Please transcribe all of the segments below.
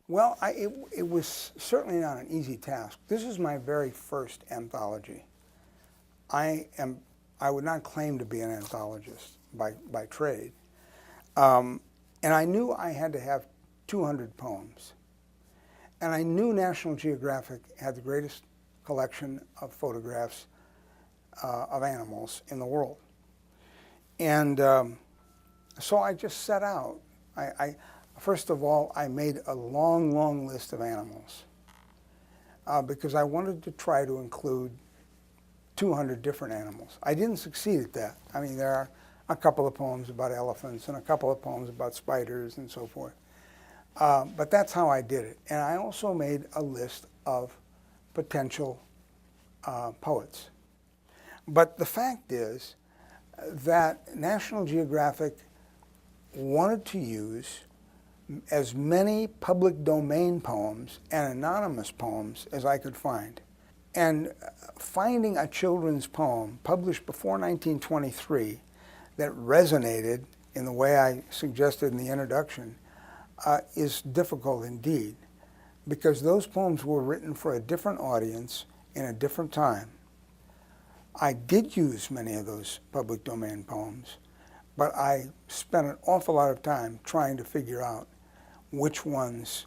Well, it was certainly not an easy task. This is my very first anthology. I would not claim to be an anthologist by trade. And I knew I had to have 200 poems. And I knew National Geographic had the greatest collection of photographs of animals in the world. And so I just set out. First of all, I made a long, long list of animals because I wanted to try to include 200 different animals. I didn't succeed at that. I mean, there are a couple of poems about elephants and a couple of poems about spiders and so forth. But that's how I did it. And I also made a list of potential poets. But the fact is that National Geographic wanted to use as many public domain poems and anonymous poems as I could find. And finding a children's poem published before 1923 that resonated in the way I suggested in the introduction is difficult indeed, because those poems were written for a different audience in a different time. I did use many of those public domain poems, but I spent an awful lot of time trying to figure out which ones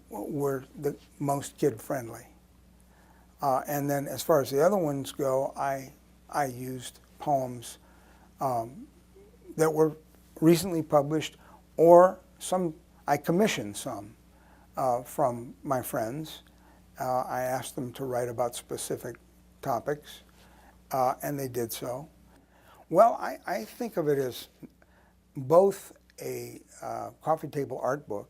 were the most kid-friendly. And then as far as the other ones go, I used poems that were recently published, or I commissioned some from my friends. I asked them to write about specific topics, and they did so. Well, I think of it as both a coffee table art book,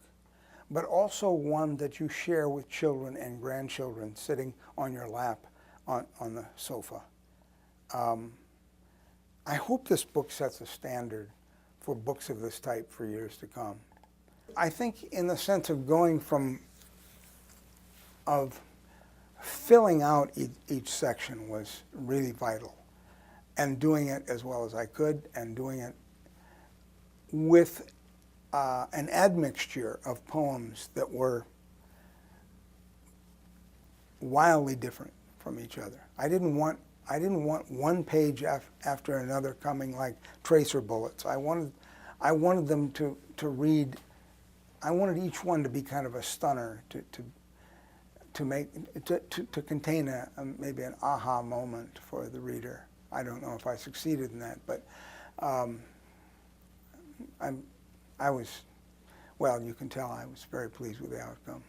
but also one that you share with children and grandchildren sitting on your lap on the sofa. I hope this book sets a standard for books of this type for years to come. I think in the sense of going of filling out each section was really vital, and doing it as well as I could, and doing it with an admixture of poems that were wildly different from each other. I didn't want one page after another coming like tracer bullets. I wanted them to read. I wanted each one to be kind of a stunner, to contain maybe an aha moment for the reader. I don't know if I succeeded in that, but well, you can tell I was very pleased with the outcome.